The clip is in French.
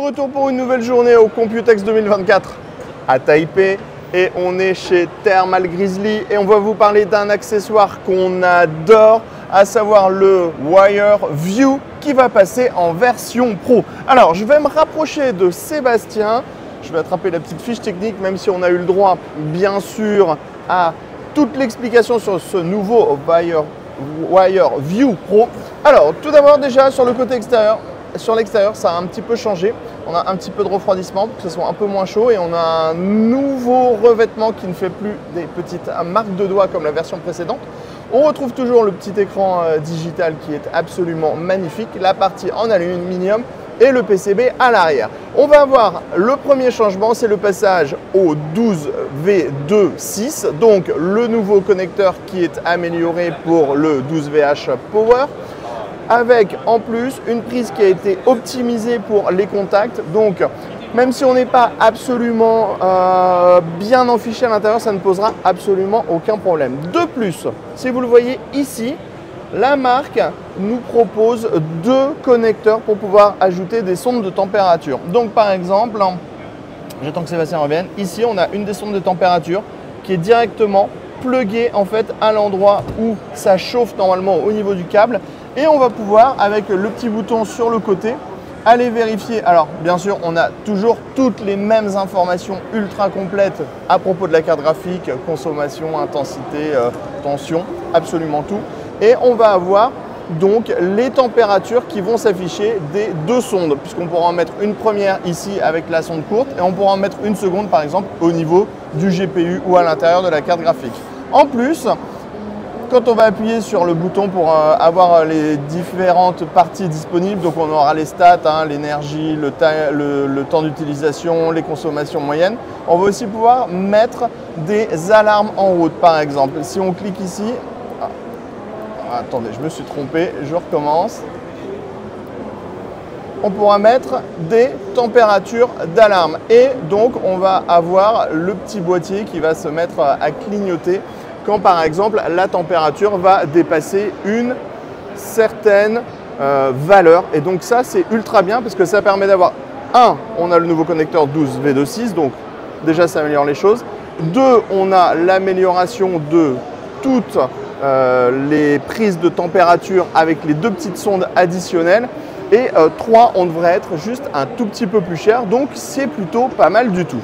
retour pour une nouvelle journée au Computex 2024 à Taipei et on est chez Thermal Grizzly et on va vous parler d'un accessoire qu'on adore, à savoir le Wire View qui va passer en version pro. Alors je vais me rapprocher de Sébastien, je vais attraper la petite fiche technique même si on a eu le droit bien sûr à toute l'explication sur ce nouveau Wire View Pro. Alors tout d'abord déjà sur le côté extérieur, sur l'extérieur ça a un petit peu changé, on a un petit peu de refroidissement pour que ce soit un peu moins chaud et on a un nouveau revêtement qui ne fait plus des petites marques de doigts comme la version précédente. On retrouve toujours le petit écran digital qui est absolument magnifique, la partie en aluminium et le PCB à l'arrière. On va avoir le premier changement, c'est le passage au 12V2.6, donc le nouveau connecteur qui est amélioré pour le 12VH Power, avec en plus une prise qui a été optimisée pour les contacts. Donc même si on n'est pas absolument bien enfiché à l'intérieur, ça ne posera absolument aucun problème. De plus, si vous le voyez ici, la marque nous propose deux connecteurs pour pouvoir ajouter des sondes de température. Donc par exemple, j'attends que Sébastien revienne, ici on a une des sondes de température qui est directement pluguée en fait à l'endroit où ça chauffe normalement au niveau du câble. Et on va pouvoir, avec le petit bouton sur le côté, aller vérifier. Alors, bien sûr, on a toujours toutes les mêmes informations ultra complètes à propos de la carte graphique, consommation, intensité, tension, absolument tout. Et on va avoir donc les températures qui vont s'afficher des deux sondes, puisqu'on pourra en mettre une première ici avec la sonde courte et on pourra en mettre une seconde, par exemple, au niveau du GPU ou à l'intérieur de la carte graphique. En plus, quand on va appuyer sur le bouton pour avoir les différentes parties disponibles, donc on aura les stats, l'énergie, le temps d'utilisation, les consommations moyennes, on va aussi pouvoir mettre des alarmes en route par exemple. Si on clique ici, attendez, je me suis trompé, je recommence. On pourra mettre des températures d'alarme et donc on va avoir le petit boîtier qui va se mettre à clignoter quand par exemple la température va dépasser une certaine valeur. Et donc ça c'est ultra bien parce que ça permet d'avoir, on a le nouveau connecteur 12V2.6, donc déjà ça améliore les choses. 2, on a l'amélioration de toutes les prises de température avec les deux petites sondes additionnelles. Et 3, on devrait être juste un tout petit peu plus cher, donc c'est plutôt pas mal du tout.